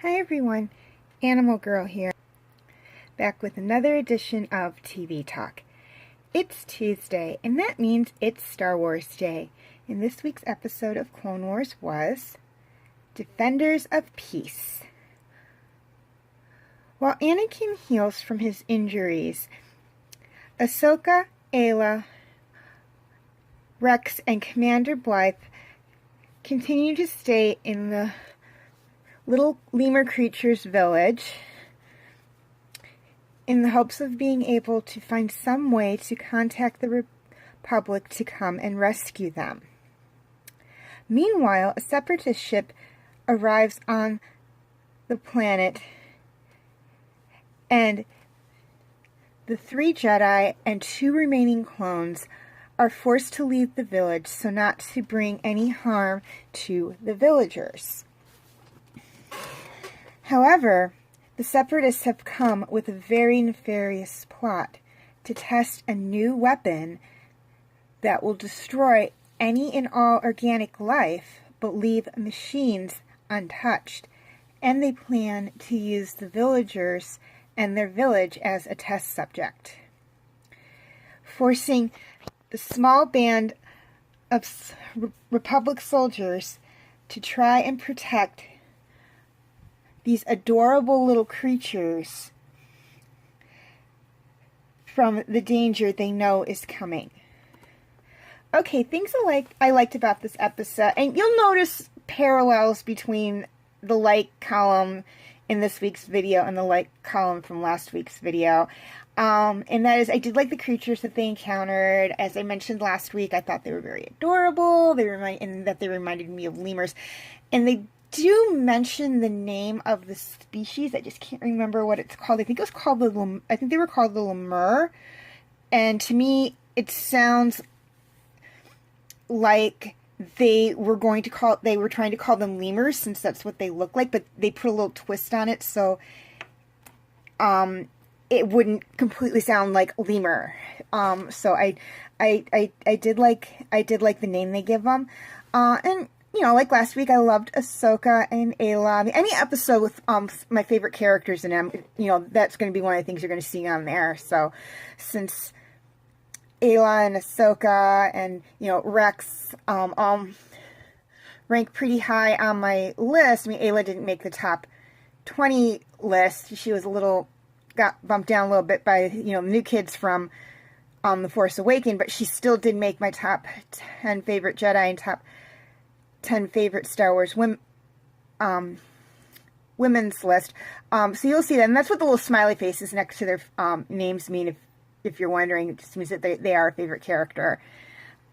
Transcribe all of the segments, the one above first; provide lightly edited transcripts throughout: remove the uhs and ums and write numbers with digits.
Hi everyone, Animal Girl here, back with another edition of TV Talk. It's Tuesday, and that means it's Star Wars Day, and this week's episode of Clone Wars was Defenders of Peace. While Anakin heals from his injuries, Ahsoka, Aayla, Rex, and Commander Bly continue to stay in the little lemur creature's village in the hopes of being able to find some way to contact the Republic to come and rescue them. Meanwhile, a Separatist ship arrives on the planet, and the 3 Jedi and 2 remaining clones are forced to leave the village so not to bring any harm to the villagers. However, the Separatists have come with a very nefarious plot to test a new weapon that will destroy any and all organic life but leave machines untouched, and they plan to use the villagers and their village as a test subject, forcing the small band of Republic soldiers to try and protect these adorable little creatures from the danger they know is coming. Okay, things I liked about this episode, and you'll notice parallels between the like column in this week's video and the like column from last week's video. And that is, I did like the creatures that they encountered. As I mentioned last week, I thought they were very adorable. And that they reminded me of lemurs. And they do mention the name of the species. I just can't remember what it's called. I think it was called I think they were called the Lamar. And to me, it sounds like they were trying to call them lemurs, since that's what they look like, but they put a little twist on it, so it wouldn't completely sound like lemur. So I did like the name they give them. And you know, like last week, I loved Ahsoka and Aayla. I mean, any episode with my favorite characters in them, you know, that's going to be one of the things you're going to see on there. So, since Aayla and Ahsoka and, you know, Rex rank pretty high on my list. I mean, Aayla didn't make the top 20 list. She was got bumped down a little bit by, you know, new kids from The Force Awakens, but she still did make my top 10 favorite Jedi and top 10 favorite Star Wars women's list. So you'll see that, and that's what the little smiley faces next to their names mean. If you're wondering, it just means that they are a favorite character.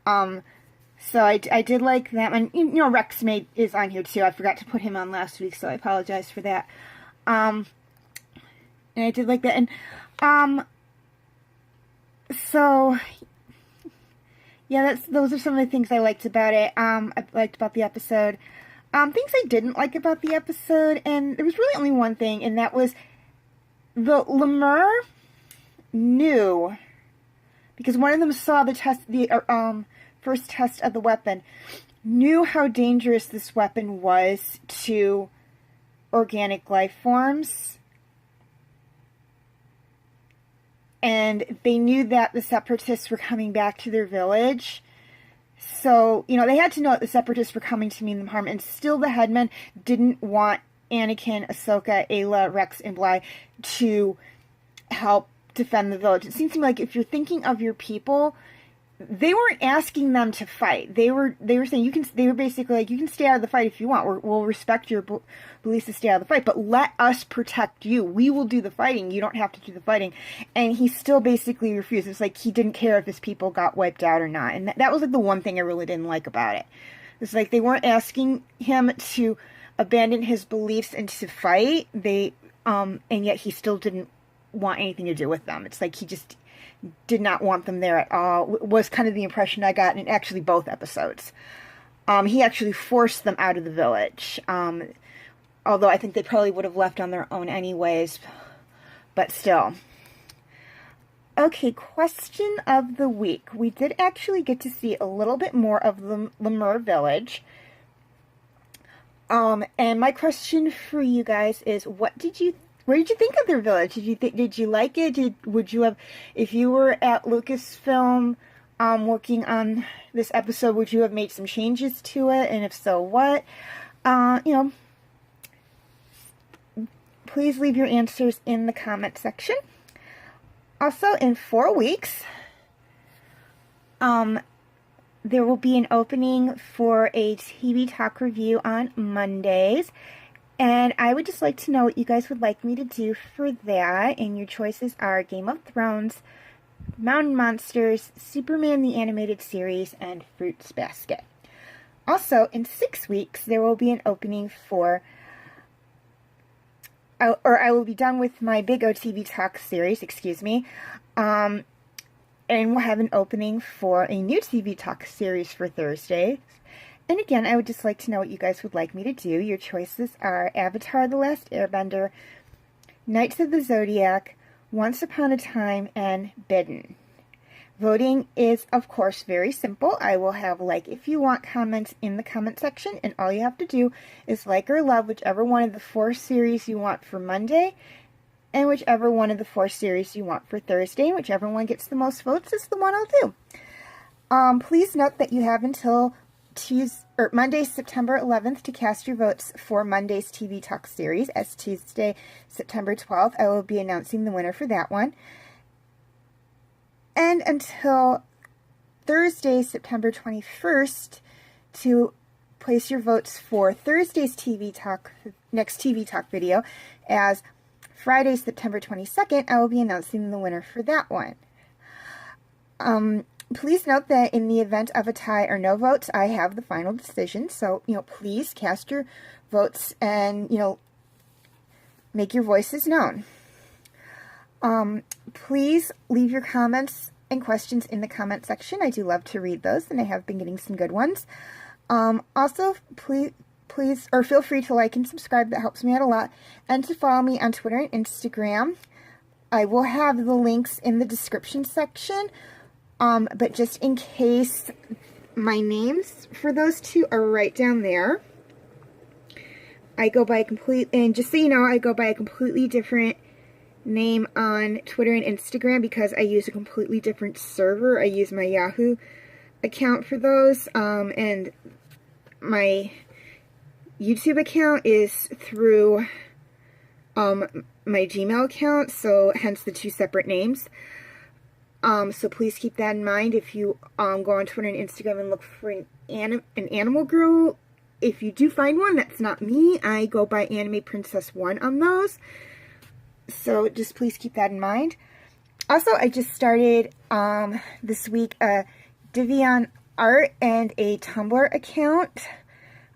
So I did like that one. You know, Rex is on here too. I forgot to put him on last week, so I apologize for that. And I did like that. And so yeah, those are some of the things I liked about it. I liked about the episode. Things I didn't like about the episode, and there was really only one thing, and that was the Lamar knew, because one of them saw the first test of the weapon, knew how dangerous this weapon was to organic life forms. And they knew that the Separatists were coming back to their village. So, you know, they had to know that the Separatists were coming to mean them harm. And still the headmen didn't want Anakin, Ahsoka, Aayla, Rex, and Bly to help defend the village. It seems to me like if you're thinking of your people, they weren't asking them to fight. They were saying they were basically like, you can stay out of the fight if you want. We'll respect your beliefs to stay out of the fight, but let us protect you. We will do the fighting. You don't have to do the fighting. And he still basically refused. It's like he didn't care if his people got wiped out or not. And that was like the one thing I really didn't like about it. It's like they weren't asking him to abandon his beliefs and to fight. And yet he still didn't want anything to do with them. It's like he just did not want them there at all, was kind of the impression I got in actually both episodes. He actually forced them out of the village. Although I think they probably would have left on their own anyways. But still. Okay, question of the week. We did actually get to see a little bit more of the Lamar village. And my question for you guys is, where did you think of their village? Did you like it? Would you have, if you were at Lucasfilm, working on this episode, would you have made some changes to it? And if so, what? Please leave your answers in the comment section. Also, in 4 weeks, there will be an opening for a TV talk review on Mondays. And I would just like to know what you guys would like me to do for that. And your choices are Game of Thrones, Mountain Monsters, Superman the Animated Series, and Fruits Basket. Also, in 6 weeks, there will be an opening for... I will be done with my Big O TV Talk series, excuse me. And we'll have an opening for a new TV Talk series for Thursdays. And again, I would just like to know what you guys would like me to do. Your choices are Avatar: The Last Airbender, Knights of the Zodiac, Once Upon a Time, and Bidden. Voting is, of course, very simple. I will have like if you want comments in the comment section, and all you have to do is like or love whichever one of the 4 series you want for Monday, and whichever one of the 4 series you want for Thursday. Whichever one gets the most votes is the one I'll do. Please note that you have until Monday, September 11th to cast your votes for Monday's TV Talk series. As Tuesday, September 12th, I will be announcing the winner for that one. And until Thursday, September 21st, to place your votes for Thursday's next TV Talk video, as Friday, September 22nd, I will be announcing the winner for that one. Please note that in the event of a tie or no votes, I have the final decision. So, please cast your votes and, make your voices known. Please leave your comments and questions in the comment section. I do love to read those, and I have been getting some good ones. Also, please, or feel free to like and subscribe. That helps me out a lot. And to follow me on Twitter and Instagram. I will have the links in the description section. But just in case, my names for those two are right down there. I go by just so you know, I go by a completely different name on Twitter and Instagram because I use a completely different server. I use my Yahoo account for those, and my YouTube account is through my Gmail account, so hence the 2 separate names. So please keep that in mind if you go on Twitter and Instagram and look for an animal girl. If you do find one, that's not me. I go by Anime Princess 1 on those. So just please keep that in mind. Also, I just started this week a Divion Art and a Tumblr account.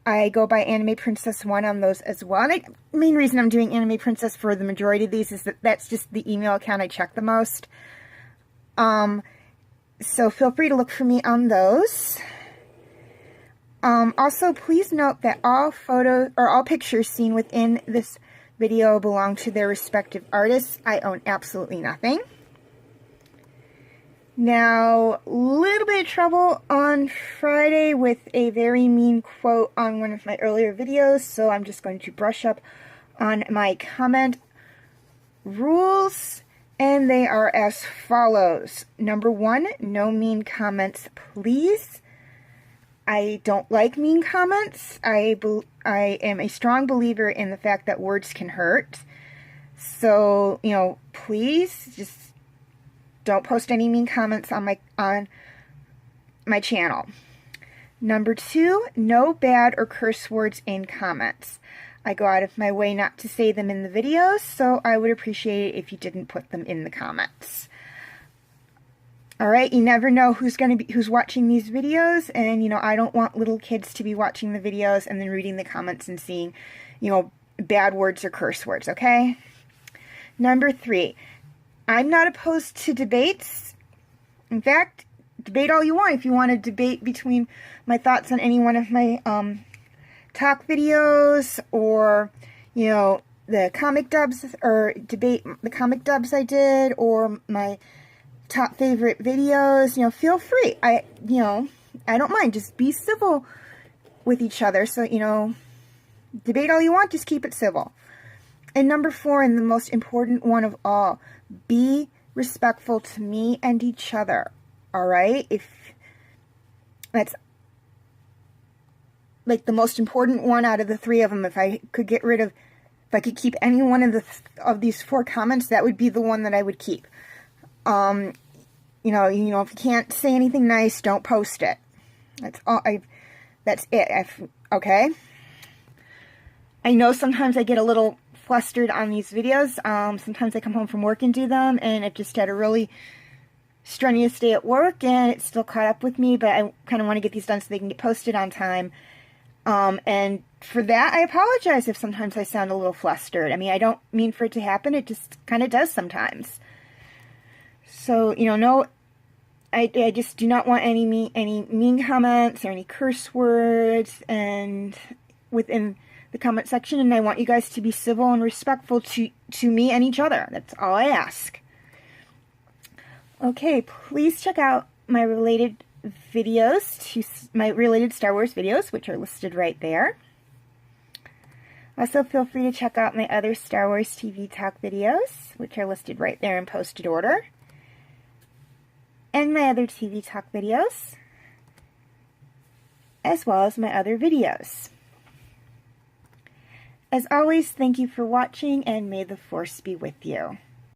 I go by Anime Princess 1 on those as well. And the main reason I'm doing Anime Princess for the majority of these is that that's just the email account I check the most. So feel free to look for me on those. Also, please note that all pictures seen within this video belong to their respective artists. I own absolutely nothing. Now, a little bit of trouble on Friday with a very mean quote on one of my earlier videos, so I'm just going to brush up on my comment rules, and they are as follows. Number 1, no mean comments, please. I don't like mean comments. I am a strong believer in the fact that words can hurt. So, please just don't post any mean comments on my channel. Number 2, no bad or curse words in comments. I go out of my way not to say them in the videos, so I would appreciate it if you didn't put them in the comments. Alright, you never know who's watching these videos, and, I don't want little kids to be watching the videos and then reading the comments and seeing, bad words or curse words, okay? Number 3, I'm not opposed to debates. In fact, debate all you want. If you want to debate between my thoughts on any one of my talk videos, or, the comic dubs, or debate the comic dubs I did, or my top favorite videos, feel free. I don't mind. Just be civil with each other. So, Debate all you want, just keep it civil. And number 4, and the most important one of all, be respectful to me and each other. All right? If that's like the most important one out of the 3 of them, if I could keep any one of these 4 comments, that would be the one that I would keep. You know, if you can't say anything nice, don't post it. That's all. That's it. Okay. I know sometimes I get a little flustered on these videos. Sometimes I come home from work and do them, and I've just had a really strenuous day at work, and it's still caught up with me, but I kind of want to get these done so they can get posted on time. And for that, I apologize if sometimes I sound a little flustered. I mean, I don't mean for it to happen. It just kind of does sometimes. So, you know, I just do not want any mean comments or any curse words and within the comment section, and I want you guys to be civil and respectful to me and each other. That's all I ask. Okay, please check out my related videos, my related Star Wars videos, which are listed right there. Also, feel free to check out my other Star Wars TV Talk videos, which are listed right there in posted order. And my other TV Talk videos, as well as my other videos. As always, thank you for watching, and may the Force be with you.